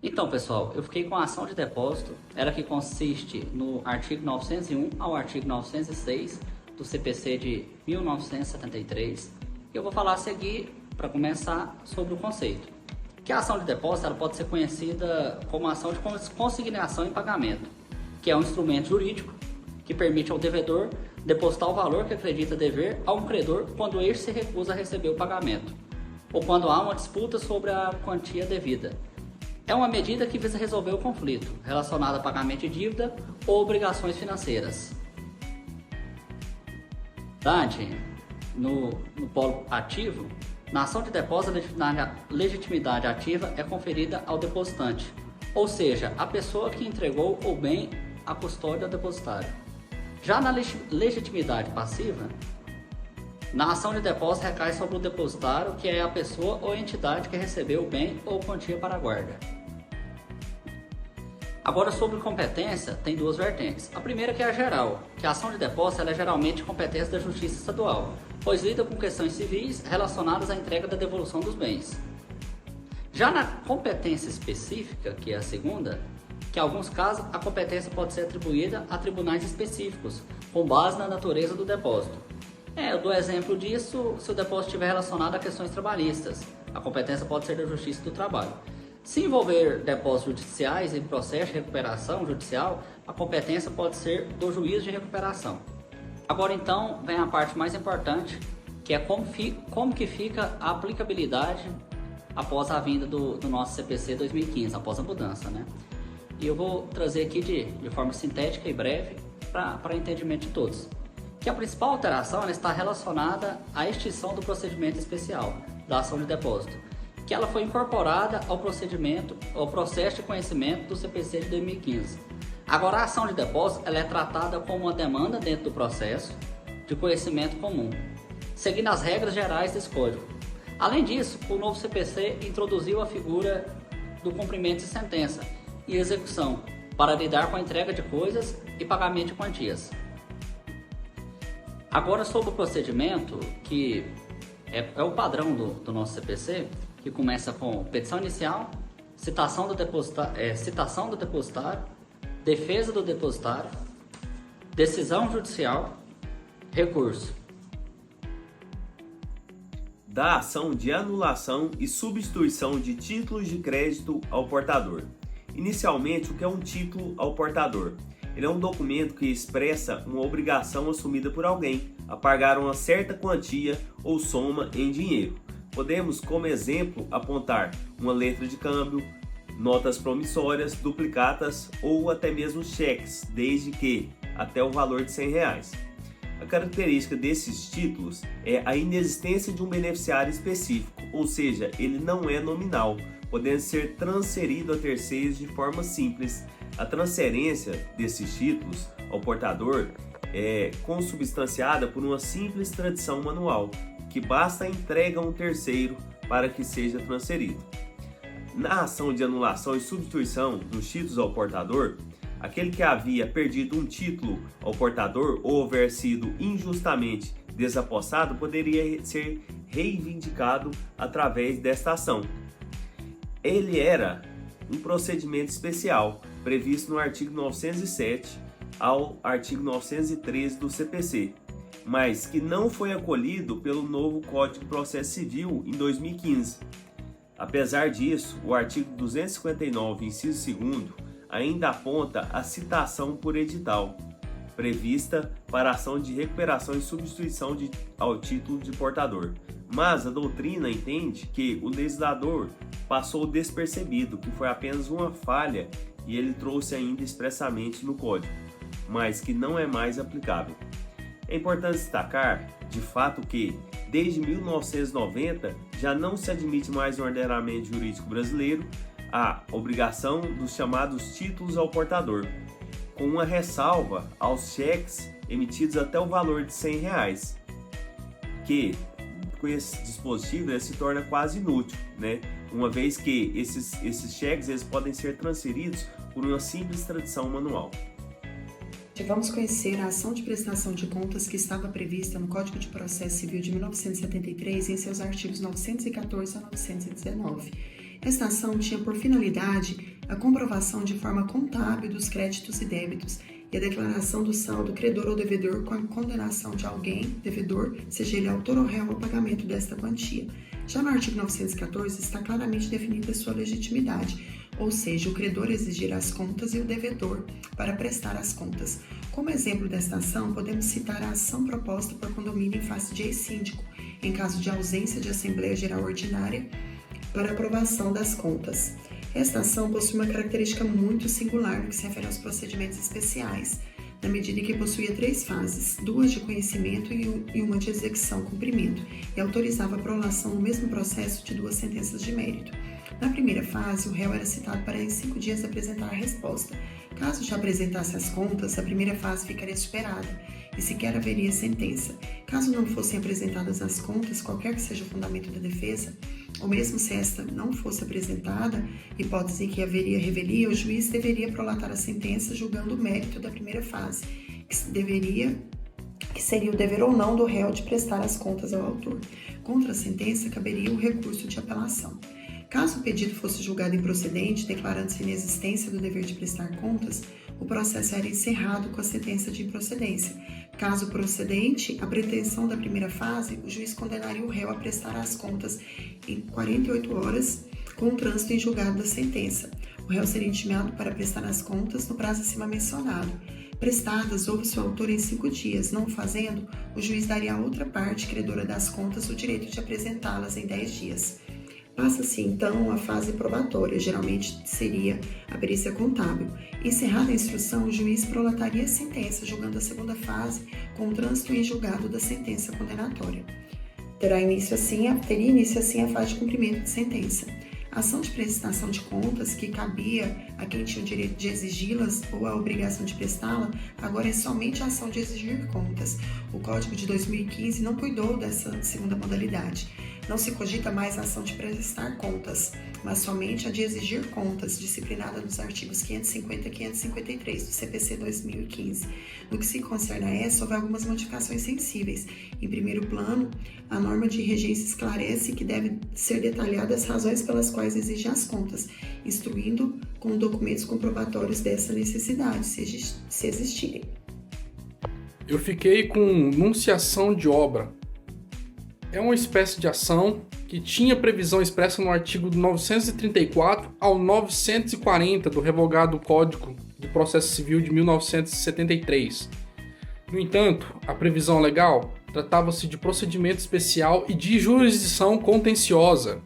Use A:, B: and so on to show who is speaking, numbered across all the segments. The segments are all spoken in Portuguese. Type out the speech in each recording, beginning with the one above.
A: Então, pessoal, eu fiquei com a ação de depósito, ela que consiste no artigo 901 ao artigo 906 do CPC de 1973. Eu vou falar a seguir, para começar, sobre o conceito. Que a ação de depósito ela pode ser conhecida como ação de consignação em pagamento, que é um instrumento jurídico que permite ao devedor depositar o valor que acredita dever a um credor quando este se recusa a receber o pagamento, ou quando há uma disputa sobre a quantia devida. É uma medida que visa resolver o conflito relacionado a pagamento de dívida ou obrigações financeiras. No polo ativo, na ação de depósito, a legitimidade ativa é conferida ao depositante, ou seja, a pessoa que entregou o bem à custódia ao depositário. Já na legitimidade passiva, na ação de depósito recai sobre o depositário, que é a pessoa ou entidade que recebeu o bem ou quantia para a guarda. Agora, sobre competência, tem duas vertentes. A primeira que é a geral, que a ação de depósito ela é geralmente competência da Justiça Estadual, pois lida com questões civis relacionadas à entrega da devolução dos bens. Já na competência específica, que é a segunda, que em alguns casos a competência pode ser atribuída a tribunais específicos, com base na natureza do depósito. Eu dou exemplo disso se o depósito estiver relacionado a questões trabalhistas. A competência pode ser da Justiça do Trabalho. Se envolver depósitos judiciais em processo de recuperação judicial, a competência pode ser do juiz de recuperação. Agora então vem a parte mais importante, que é como que fica a aplicabilidade após a vinda do nosso CPC 2015, após a mudança, né? E eu vou trazer aqui de forma sintética e breve para entendimento de todos. Que a principal alteração ela está relacionada à extinção do procedimento especial da ação de depósito, que ela foi incorporada ao processo de conhecimento do CPC de 2015. Agora, a ação de depósito ela é tratada como uma demanda dentro do processo de conhecimento comum, seguindo as regras gerais desse código. Além disso, o novo CPC introduziu a figura do cumprimento de sentença e execução para lidar com a entrega de coisas e pagamento de quantias. Agora, sobre o procedimento, que é o padrão do nosso CPC, que começa com petição inicial, citação do depositário, defesa do depositário, decisão judicial, recurso.
B: Da ação de anulação e substituição de títulos de crédito ao portador. Inicialmente, o que é um título ao portador? Ele é um documento que expressa uma obrigação assumida por alguém a pagar uma certa quantia ou soma em dinheiro. Podemos, como exemplo, apontar uma letra de câmbio, notas promissórias, duplicatas ou até mesmo cheques, desde que até o valor de R$100. A característica desses títulos é a inexistência de um beneficiário específico, ou seja, ele não é nominal, podendo ser transferido a terceiros de forma simples. A transferência desses títulos ao portador é consubstanciada por uma simples tradição manual, que basta a entrega a um terceiro para que seja transferido. Na ação de anulação e substituição dos títulos ao portador, aquele que havia perdido um título ao portador ou houver sido injustamente desapossado poderia ser reivindicado através desta ação. Ele era um procedimento especial previsto no artigo 907 ao artigo 913 do CPC, mas que não foi acolhido pelo novo Código de Processo Civil em 2015. Apesar disso, o artigo 259, inciso 2º, ainda aponta a citação por edital, prevista para ação de recuperação e substituição ao título de portador. Mas a doutrina entende que o legislador passou despercebido, que foi apenas uma falha e ele trouxe ainda expressamente no Código, mas que não é mais aplicável. É importante destacar, de fato, que desde 1990 já não se admite mais no ordenamento jurídico brasileiro a obrigação dos chamados títulos ao portador, com uma ressalva aos cheques emitidos até o valor de R$100, que com esse dispositivo ele se torna quase inútil, né? Uma vez que esses cheques eles podem ser transferidos por uma simples tradição manual.
C: Vamos conhecer a ação de prestação de contas que estava prevista no Código de Processo Civil de 1973 em seus artigos 914 a 919. Esta ação tinha por finalidade a comprovação de forma contábil dos créditos e débitos e a declaração do saldo credor ou devedor com a condenação de alguém, devedor, seja ele autor ou réu ao pagamento desta quantia. Já no artigo 914 está claramente definida a sua legitimidade, ou seja, o credor exigir as contas e o devedor para prestar as contas. Como exemplo desta ação, podemos citar a ação proposta por condomínio em face de ex-síndico, em caso de ausência de Assembleia Geral Ordinária para aprovação das contas. Esta ação possui uma característica muito singular no que se refere aos procedimentos especiais, na medida em que possuía 3 fases, 2 de conhecimento e uma de execução, cumprimento, e autorizava a prolação no mesmo processo de 2 sentenças de mérito. Na primeira fase, o réu era citado para em 5 dias apresentar a resposta. Caso já apresentasse as contas, a primeira fase ficaria superada e sequer haveria sentença. Caso não fossem apresentadas as contas, qualquer que seja o fundamento da defesa, ou mesmo se esta não fosse apresentada, hipótese em que haveria revelia, o juiz deveria prolatar a sentença julgando o mérito da primeira fase, que seria o dever ou não do réu de prestar as contas ao autor. Contra a sentença, caberia o recurso de apelação. Caso o pedido fosse julgado improcedente, declarando-se inexistência do dever de prestar contas, o processo era encerrado com a sentença de improcedência. Caso procedente, a pretensão da primeira fase, o juiz condenaria o réu a prestar as contas em 48 horas, com o trânsito em julgado da sentença. O réu seria intimado para prestar as contas no prazo acima mencionado. Prestadas, ouve-se o autor em 5 dias. Não o fazendo, o juiz daria à outra parte, credora das contas, o direito de apresentá-las em 10 dias. Passa-se, então, a fase probatória, geralmente seria a perícia contábil. Encerrada a instrução, o juiz prolataria a sentença, julgando a segunda fase com o trânsito em julgado da sentença condenatória. Teria início assim a fase de cumprimento de sentença. A ação de prestação de contas, que cabia a quem tinha o direito de exigi-las ou a obrigação de prestá-la, agora é somente a ação de exigir contas. O Código de 2015 não cuidou dessa segunda modalidade. Não se cogita mais a ação de prestar contas, mas somente a de exigir contas, disciplinada nos artigos 550 e 553 do CPC 2015. No que se concerne a essa, houve algumas modificações sensíveis. Em primeiro plano, a norma de regência esclarece que devem ser detalhadas as razões pelas quais exige as contas, instruindo com documentos comprobatórios dessa necessidade, se existirem.
D: Eu fiquei com nunciação de obra. É uma espécie de ação que tinha previsão expressa no artigo 934 ao 940 do revogado Código de Processo Civil de 1973. No entanto, a previsão legal tratava-se de procedimento especial e de jurisdição contenciosa.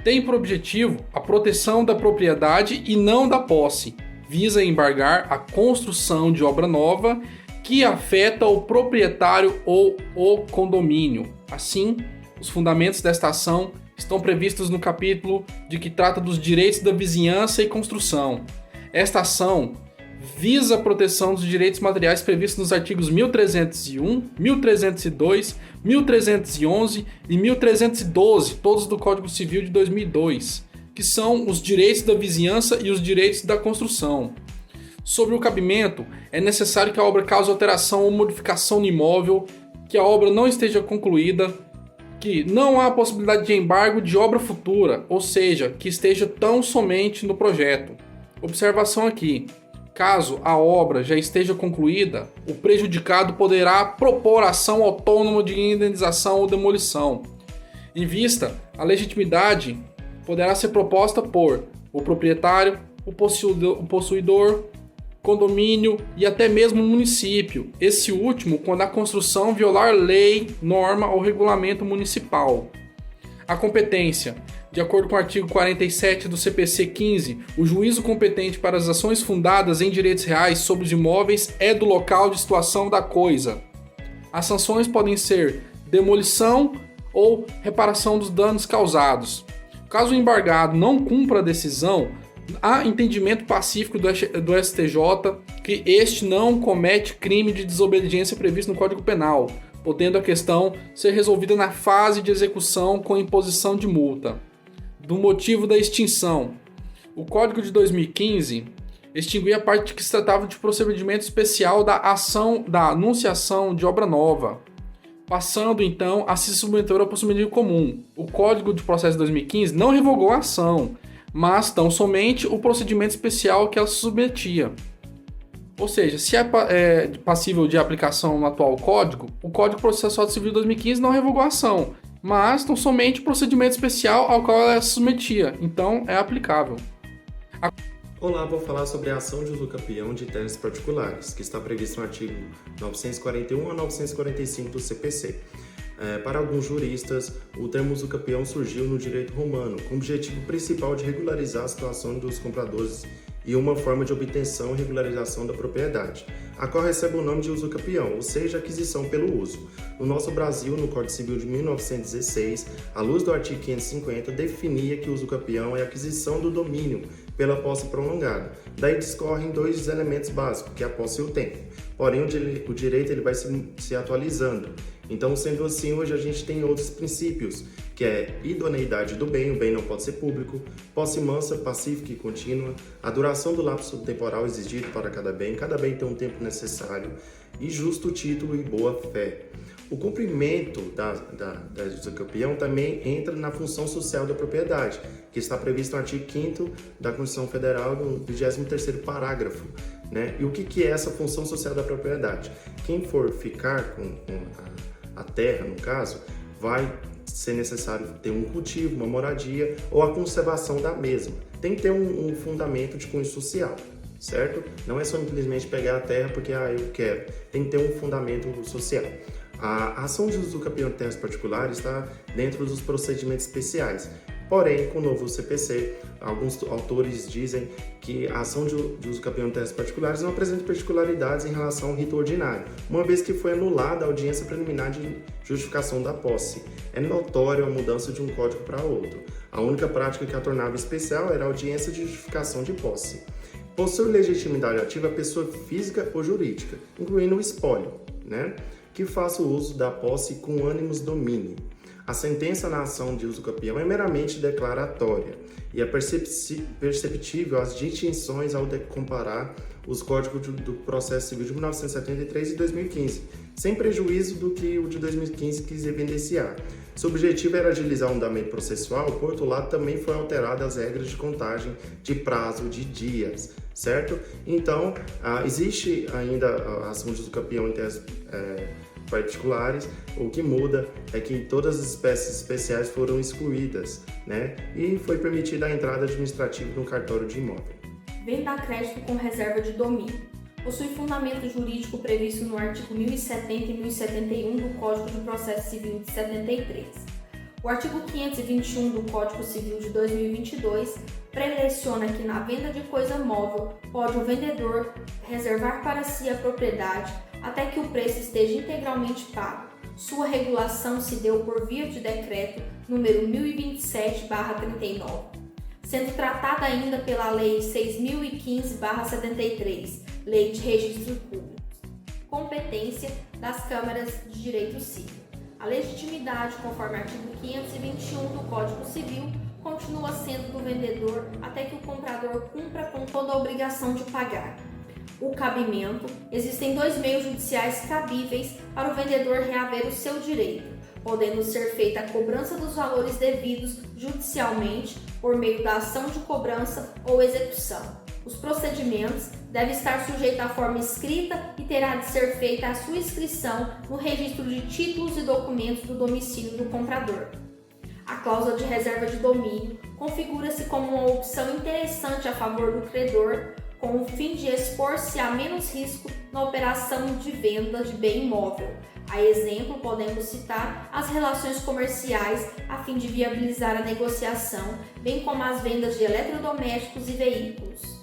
D: Tem por objetivo a proteção da propriedade e não da posse. Visa embargar a construção de obra nova que afeta o proprietário ou o condomínio. Assim, os fundamentos desta ação estão previstos no capítulo de que trata dos direitos da vizinhança e construção. Esta ação visa a proteção dos direitos materiais previstos nos artigos 1301, 1302, 1311 e 1312, todos do Código Civil de 2002, que são os direitos da vizinhança e os direitos da construção. Sobre o cabimento, é necessário que a obra cause alteração ou modificação no imóvel, que a obra não esteja concluída, que não há possibilidade de embargo de obra futura, ou seja, que esteja tão somente no projeto. Observação aqui: caso a obra já esteja concluída, o prejudicado poderá propor ação autônoma de indenização ou demolição. Em vista, a legitimidade poderá ser proposta por o proprietário, o possuidor, condomínio e até mesmo o município. Esse último, quando a construção violar lei, norma ou regulamento municipal. A competência. De acordo com o artigo 47 do CPC 15, o juízo competente para as ações fundadas em direitos reais sobre os imóveis é do local de situação da coisa. As sanções podem ser demolição ou reparação dos danos causados. Caso o embargado não cumpra a decisão, há entendimento pacífico do STJ que este não comete crime de desobediência previsto no Código Penal, podendo a questão ser resolvida na fase de execução com imposição de multa. Do motivo da extinção. O Código de 2015 extinguia a parte que se tratava de procedimento especial da ação da anunciação de obra nova, passando então a se submeter ao procedimento comum. O Código de Processo de 2015 não revogou a ação, mas tão somente o procedimento especial que ela se submetia. Ou seja, se é passível de aplicação no atual Código, o Código Processual Civil de 2015 não revogou a ação, mas tão somente o procedimento especial ao qual ela se submetia, então é aplicável.
E: Olá, vou falar sobre a ação de uso campeão de terras particulares, que está prevista no artigo 941 a 945 do CPC. Para alguns juristas, o termo uso campeão surgiu no direito romano, com o objetivo principal de regularizar a situação dos compradores e uma forma de obtenção e regularização da propriedade, a qual recebe o nome de uso campeão, ou seja, aquisição pelo uso. No nosso Brasil, no Código Civil de 1916, à luz do artigo 550, definia que o uso campeão é a aquisição do domínio pela posse prolongada. Daí discorrem dois elementos básicos, que é a posse e o tempo. Porém, o direito ele vai se atualizando. Então, sendo assim, hoje a gente tem outros princípios, que é idoneidade do bem, o bem não pode ser público, posse mansa, pacífica e contínua, a duração do lapso temporal exigido para cada bem tem um tempo necessário, e justo título e boa fé. O cumprimento da uso campeão também entra na função social da propriedade, que está previsto no artigo 5º da Constituição Federal, no 23º parágrafo. E o que é essa função social da propriedade? Quem for ficar com a terra, no caso, vai ser necessário ter um cultivo, uma moradia ou a conservação da mesma. Tem que ter um fundamento de cunho social, certo? Não é só simplesmente pegar a terra porque eu quero. Tem que ter um fundamento social. A ação de uso campeão de terras particulares está dentro dos procedimentos especiais. Porém, com o novo CPC, alguns autores dizem que a ação de uso campeão de terras particulares não apresenta particularidades em relação ao rito ordinário, uma vez que foi anulada a audiência preliminar de justificação da posse. É notório a mudança de um código para outro. A única prática que a tornava especial era a audiência de justificação de posse. Possui legitimidade ativa a pessoa física ou jurídica, incluindo o espólio, que faça o uso da posse com ânimos domínio. A sentença na ação de uso campeão é meramente declaratória e é perceptível as distinções ao comparar os códigos do processo civil de 1973 e 2015, sem prejuízo do que o de 2015 quis evidenciar. Seu objetivo era agilizar o andamento processual, por outro lado também foi alterada as regras de contagem de prazo de dias, certo? Então, existe ainda a ação de uso campeão em terras particulares, o que muda é que todas as espécies especiais foram excluídas, e foi permitida a entrada administrativa no cartório de imóvel.
F: Venda a crédito com reserva de domínio. Possui fundamento jurídico previsto no artigo 1070 e 1071 do Código de Processo Civil de 73. O artigo 521 do Código Civil de 2022 preleciona que na venda de coisa móvel pode o vendedor reservar para si a propriedade até que o preço esteja integralmente pago. Sua regulação se deu por via de decreto número 1027/39, sendo tratada ainda pela Lei 6015/73, Lei de Registros Públicos. Competência das Câmaras de Direito Civil. A legitimidade, conforme artigo 521 do Código Civil, continua sendo do vendedor até que o comprador cumpra com toda a obrigação de pagar. O cabimento. Existem dois meios judiciais cabíveis para o vendedor reaver o seu direito, podendo ser feita a cobrança dos valores devidos judicialmente por meio da ação de cobrança ou execução. Os procedimentos devem estar sujeitos à forma escrita e terá de ser feita a sua inscrição no registro de títulos e documentos do domicílio do comprador. A cláusula de reserva de domínio configura-se como uma opção interessante a favor do credor, com o fim de expor-se a menos risco na operação de venda de bem imóvel. A exemplo, podemos citar as relações comerciais a fim de viabilizar a negociação, bem como as vendas de eletrodomésticos e veículos.